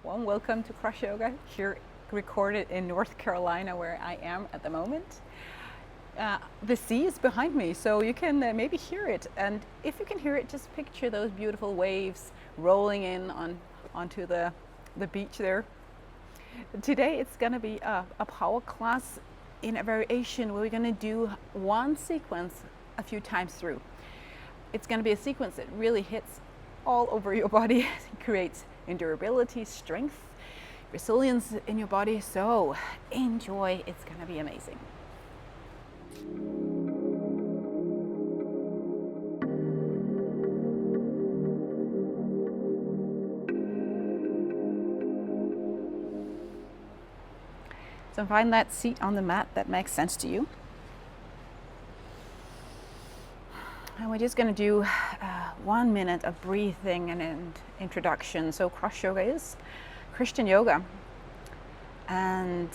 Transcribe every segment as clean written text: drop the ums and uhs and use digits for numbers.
Warm welcome to CrossYoga, here recorded in North Carolina, where I am at the moment. The sea is behind me, so you can maybe hear it. And if you can hear it, just picture those beautiful waves rolling in onto the beach there. Today it's going to be a power class in a variation where we're going to do one sequence a few times through. It's going to be a sequence that really hits all over your body. It creates endurability, strength, resilience in your body. So enjoy, it's going to be amazing. So find that seat on the mat that makes sense to you. And we're just going to do 1 minute of breathing and an introduction. So cross yoga is Christian yoga. And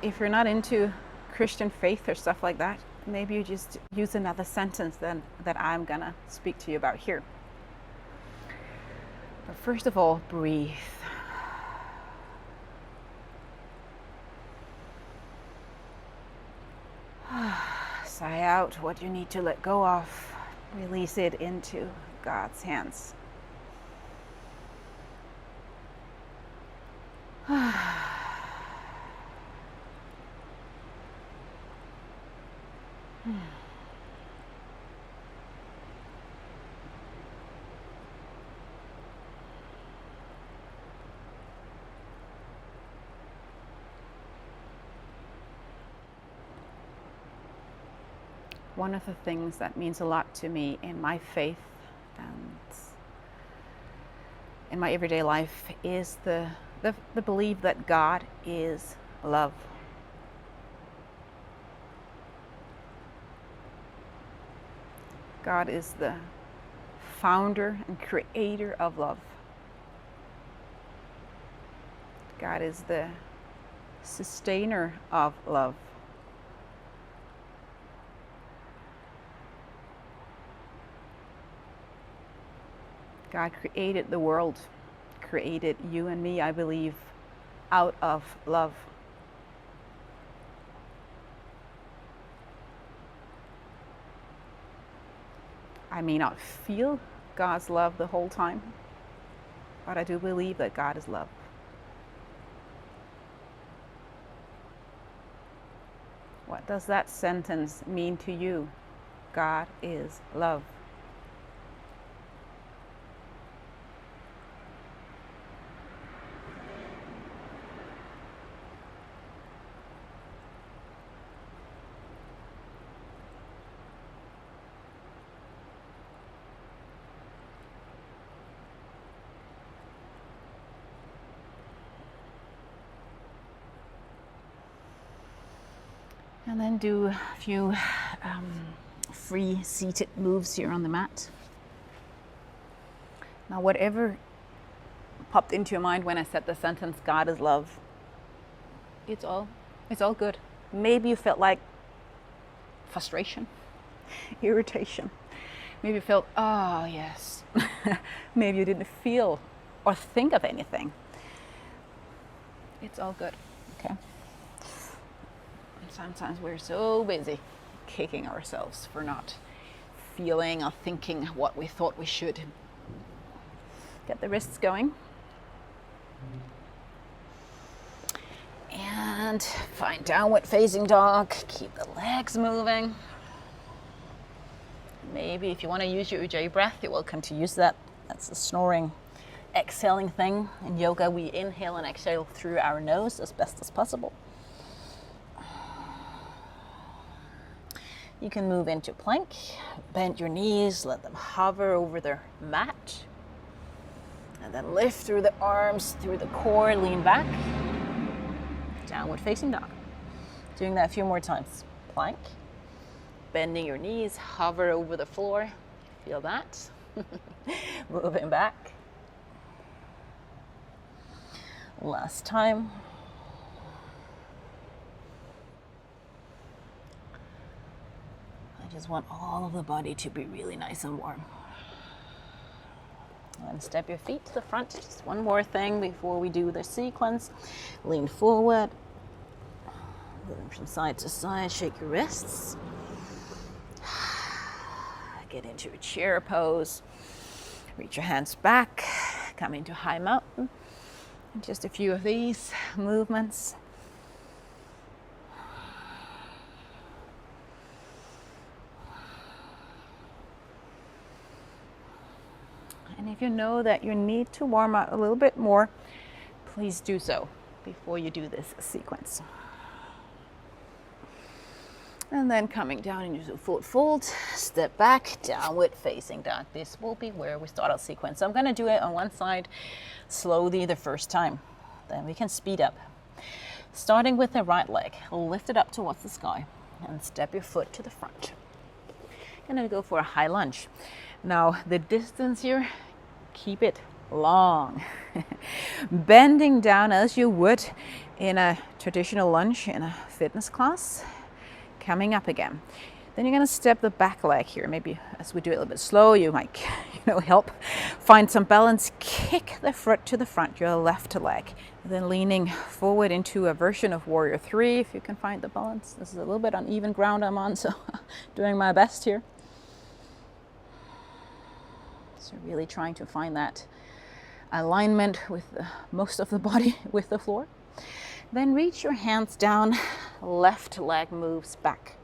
if you're not into Christian faith or stuff like that, maybe you just use another sentence that I'm going to speak to you about here. But first of all, breathe. Sigh out what you need to let go of. Release it into God's hands. One of the things that means a lot to me in my faith and in my everyday life is the belief that God is love. God is the founder and creator of love. God is the sustainer of love. God created the world, created you and me, I believe, out of love. I may not feel God's love the whole time, but I do believe that God is love. What does that sentence mean to you? God is love. And then do a few free seated moves here on the mat. Now, whatever popped into your mind when I said the sentence, God is love, it's all good. Maybe you felt like frustration, irritation. Maybe you felt, oh yes. Maybe you didn't feel or think of anything. It's all good, okay? Sometimes we're so busy kicking ourselves for not feeling or thinking what we thought we should. Get the wrists going. And find downward facing dog. Keep the legs moving. Maybe if you want to use your Ujjayi breath, you're welcome to use that. That's the snoring, exhaling thing. In yoga, we inhale and exhale through our nose as best as possible. You can move into plank, bend your knees, let them hover over the mat. And then lift through the arms, through the core, lean back. Downward facing dog. Doing that a few more times. Plank, bending your knees, hover over the floor. Feel that? Moving back. Last time. I just want all of the body to be really nice and warm. And step your feet to the front. Just one more thing before we do the sequence. Lean forward. Move from side to side. Shake your wrists. Get into a chair pose. Reach your hands back. Come into high mountain. And just a few of these movements. And if you know that you need to warm up a little bit more, please do so before you do this sequence. And then coming down into forward fold, step back, downward facing dog. This will be where we start our sequence. So I'm going to do it on one side slowly the first time. Then we can speed up. Starting with the right leg, lift it up towards the sky and step your foot to the front. Going to go for a high lunge. Now the distance here, keep it long. Bending down as you would in a traditional lunge in a fitness class. Coming up again. Then you're going to step the back leg here. Maybe as we do it a little bit slow, you might help find some balance. Kick the foot to the front, your left leg. Then leaning forward into a version of Warrior 3 if you can find the balance. This is a little bit uneven ground I'm on, so doing my best here. So really trying to find that alignment with most of the body with the floor. Then reach your hands down, left leg moves back.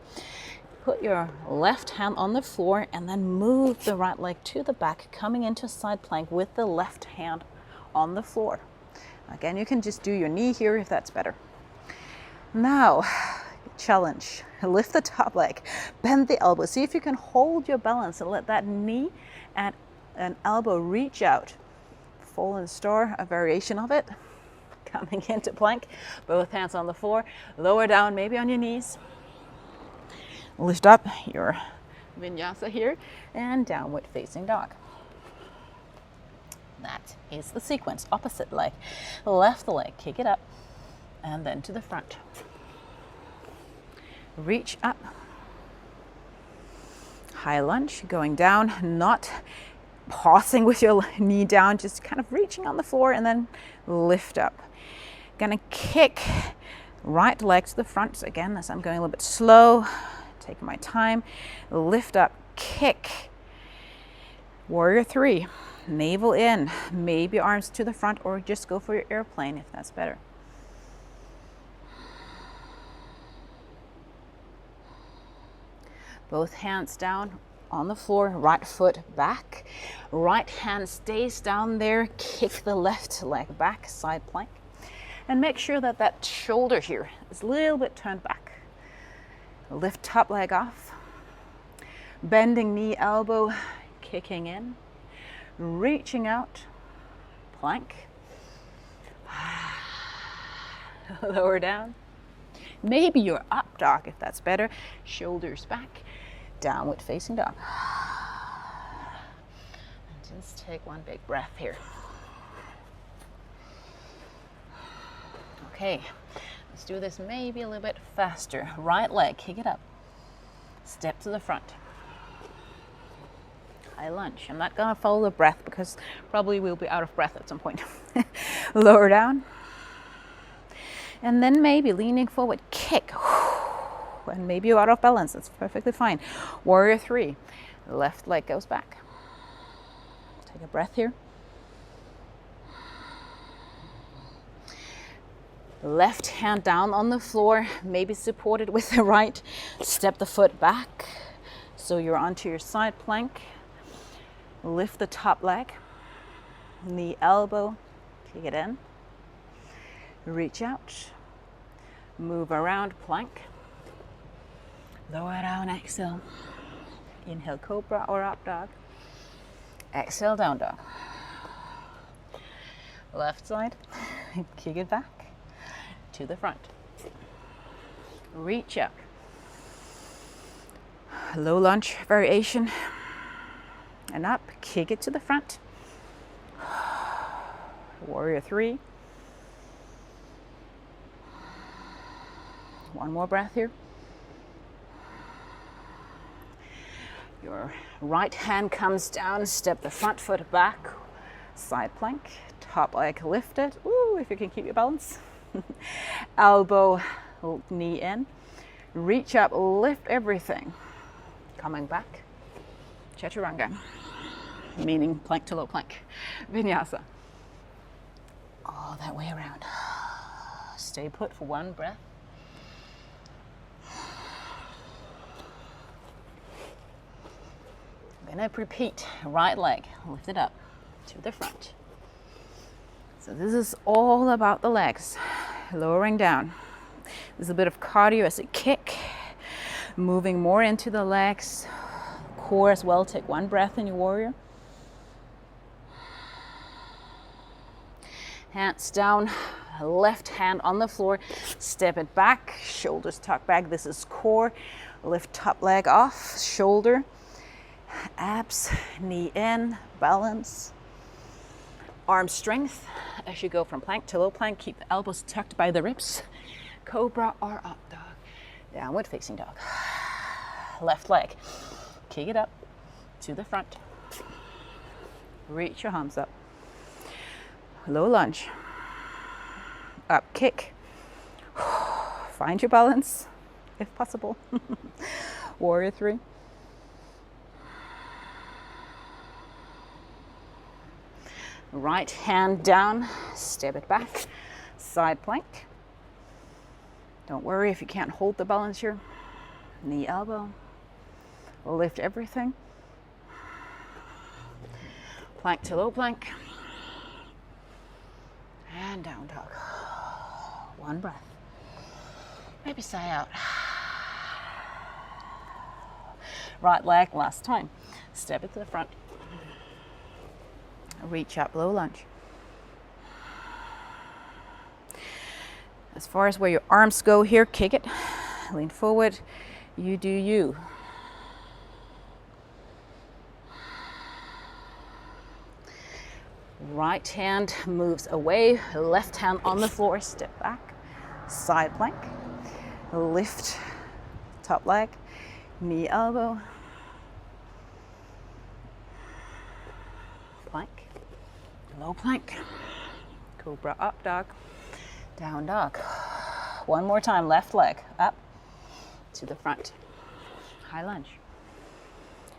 Put your left hand on the floor and then move the right leg to the back, coming into side plank with the left hand on the floor. Again, you can just do your knee here if that's better. Now, challenge. Lift the top leg, bend the elbow. See if you can hold your balance and let that knee and an elbow reach out. Fallen star, a variation of it. Coming into plank, both hands on the floor, lower down, maybe on your knees. Lift up your Vinyasa here and downward facing dog. That is the sequence. Opposite leg, left leg, kick it up and then to the front. Reach up. High lunge, going down, not pausing with your knee down, just kind of reaching on the floor and then lift up. Gonna kick right leg to the front. So again, as I'm going a little bit slow, taking my time, lift up, kick. Warrior 3, navel in, maybe arms to the front or just go for your airplane if that's better. Both hands down on the floor, right foot back, right hand stays down there, kick the left leg back, side plank. And make sure that that shoulder here is a little bit turned back. Lift top leg off. Bending knee, elbow, kicking in. Reaching out, plank. Lower down. Maybe you're up dog if that's better. Shoulders back, downward facing dog. And just take one big breath here. Okay, let's do this maybe a little bit faster. Right leg, kick it up. Step to the front. High lunge. I'm not gonna follow the breath because probably we'll be out of breath at some point. Lower down. And then maybe leaning forward, kick. And maybe you're out of balance, that's perfectly fine. Warrior 3, left leg goes back. Take a breath here. Left hand down on the floor, maybe supported with the right. Step the foot back so you're onto your side plank. Lift the top leg, knee, elbow, kick it in. Reach out, move around, plank. Lower down, exhale. Inhale, cobra or up dog. Exhale, down dog. Left side, kick it back. To the front. Reach up. Low lunge variation. And up, kick it to the front. Warrior 3. One more breath here. Your right hand comes down, step the front foot back. side plank, top leg lifted. Ooh, if you can keep your balance. Elbow, knee in, reach up, lift everything. Coming back, chaturanga, meaning plank to low plank, vinyasa. All that way around. Stay put for one breath. Then I repeat, right leg lifted up to the front. So this is all about the legs, lowering down. There's a bit of cardio as a kick, moving more into the legs, core as well. Take one breath in your warrior. Hands down, left hand on the floor, step it back, shoulders tuck back. This is core. Lift top leg off, shoulder, abs, knee in, balance. Arm strength as you go from plank to low plank. Keep the elbows tucked by the ribs. Cobra or up dog. Downward facing dog. Left leg. Kick it up to the front. Reach your arms up. Low lunge. Up kick. Find your balance if possible. Warrior 3. Right hand down, step it back, side plank. Don't worry if you can't hold the balance here. Knee, elbow, lift everything. Plank to low plank. And down dog. One breath. Maybe sigh out. Right leg last time. Step it to the front. Reach up, low lunge. As far as where your arms go here, kick it. Lean forward. You do you. Right hand moves away, left hand on the floor, step back, side plank, lift, top leg, knee, elbow, plank, low plank, cobra up dog, down dog. One more time, left leg up to the front, high lunge,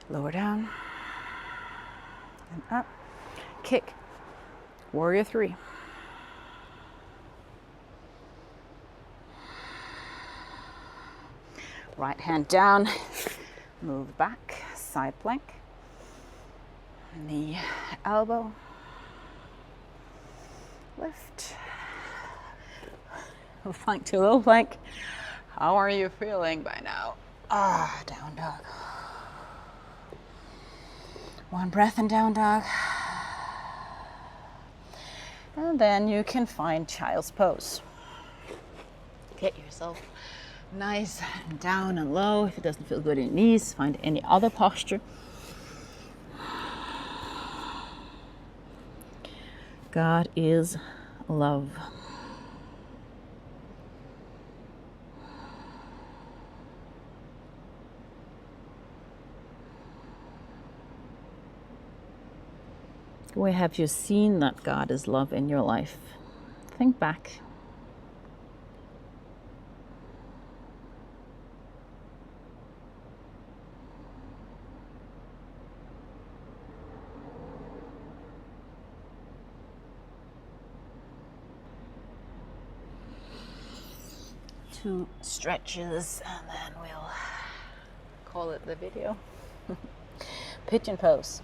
lower down, and up, kick. Warrior 3. Right hand down, move back, side plank, knee, elbow, lift, plank to low plank. How are you feeling by now? Down dog. One breath in down dog. And then you can find child's pose. Get yourself nice and down and low. If it doesn't feel good in your knees, find any other posture. God is love. Where have you seen that God is love in your life? Think back. Two stretches and then we'll call it the video. Pigeon pose.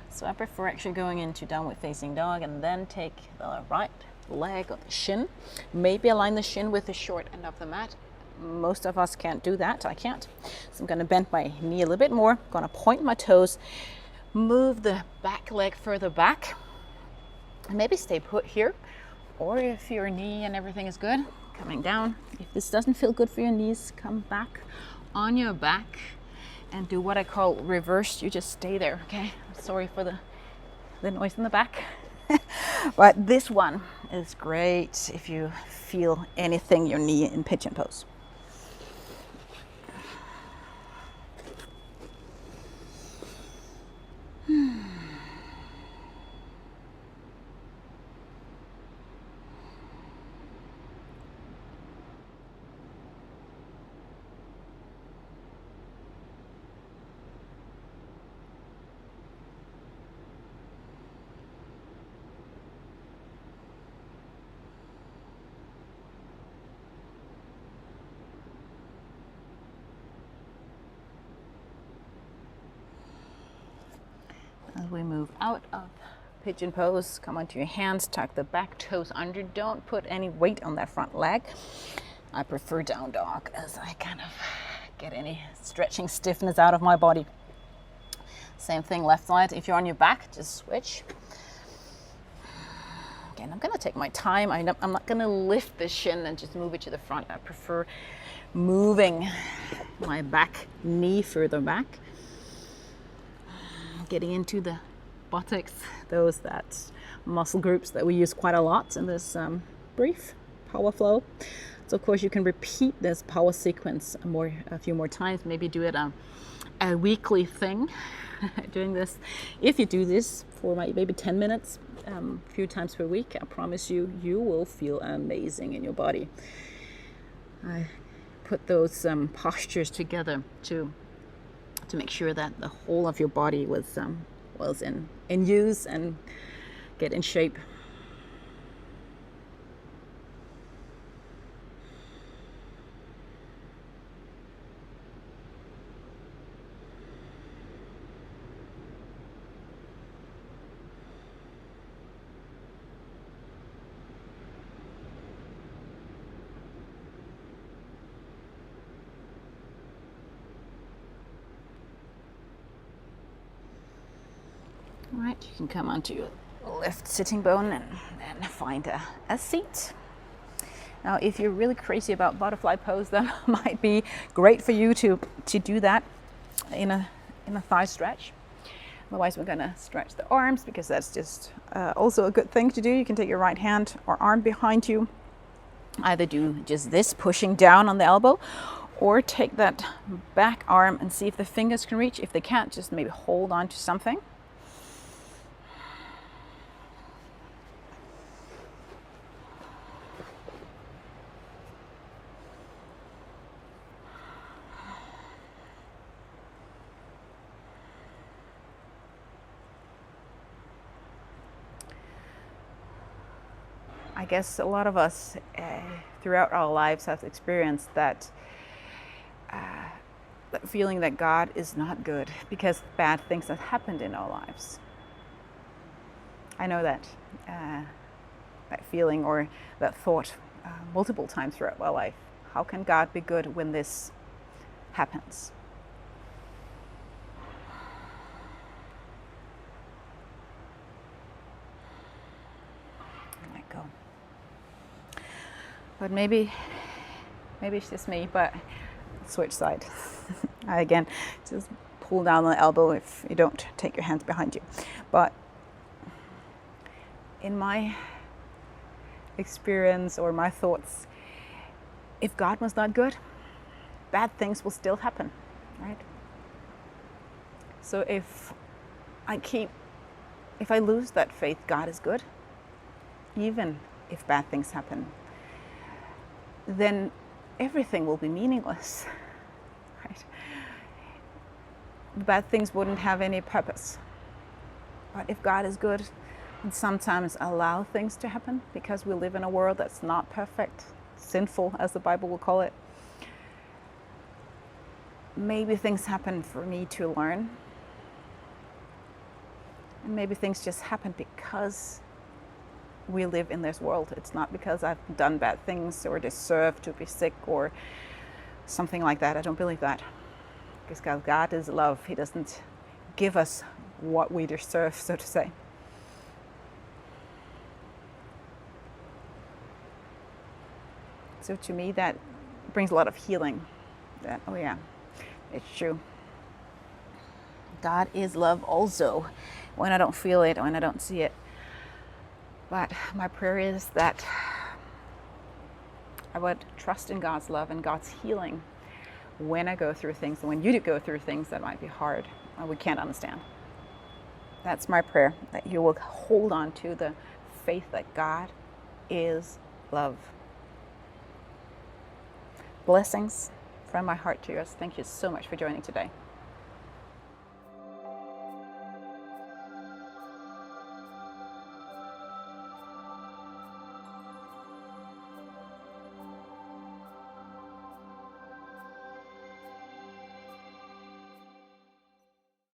So I prefer actually going into downward facing dog and then take the right leg or the shin. Maybe align the shin with the short end of the mat. Most of us can't do that. I can't. So I'm going to bend my knee a little bit more. Going to point my toes. Move the back leg further back. And maybe stay put here. Or if your knee and everything is good, coming down. If this doesn't feel good for your knees, come back on your back and do what I call reverse. You just stay there, okay? Sorry for the noise in the back. But this one is great if you feel anything your knee in pigeon pose. As we move out of pigeon pose, come onto your hands, tuck the back toes under. Don't put any weight on that front leg. I prefer down dog as I kind of get any stretching stiffness out of my body. Same thing, left side. If you're on your back, just switch. Again, I'm gonna take my time. I'm not gonna lift the shin and just move it to the front. I prefer moving my back knee further back. Getting into the buttocks, that muscle groups that we use quite a lot in this brief power flow. So of course you can repeat this power sequence a few more times, maybe do it a weekly thing. Doing this, if you do this for maybe 10 minutes, a few times per week, I promise you, you will feel amazing in your body. I put those postures together to make sure that the whole of your body was in use and get in shape. All right, you can come onto your left sitting bone and find a seat. Now, if you're really crazy about butterfly pose, that might be great for you to do that in a thigh stretch. Otherwise, we're gonna stretch the arms because that's just also a good thing to do. You can take your right hand or arm behind you. Either do just this, pushing down on the elbow, or take that back arm and see if the fingers can reach. If they can't, just maybe hold on to something. I guess a lot of us throughout our lives have experienced that feeling that God is not good because bad things have happened in our lives. I know that feeling or that thought multiple times throughout my life. How can God be good when this happens? Let go. But maybe it's just me, but switch side. Again, just pull down the elbow if you don't take your hands behind you. But in my experience or my thoughts, if God was not good, bad things will still happen, right? So if I lose that faith, God is good, even if bad things happen, then everything will be meaningless, right? The bad things wouldn't have any purpose. But if God is good, and sometimes allow things to happen because we live in a world that's not perfect, sinful, as the Bible will call it, maybe things happen for me to learn. And maybe things just happen because we live in this world. It's not because I've done bad things or deserve to be sick or something like that. I don't believe that. Because God is love. He doesn't give us what we deserve, so to say. So to me, that brings a lot of healing. That, oh yeah, it's true. God is love also, when I don't feel it, when I don't see it. But my prayer is that I would trust in God's love and God's healing when I go through things, and when you go through things that might be hard or we can't understand. That's my prayer, that you will hold on to the faith that God is love. Blessings from my heart to yours. Thank you so much for joining today.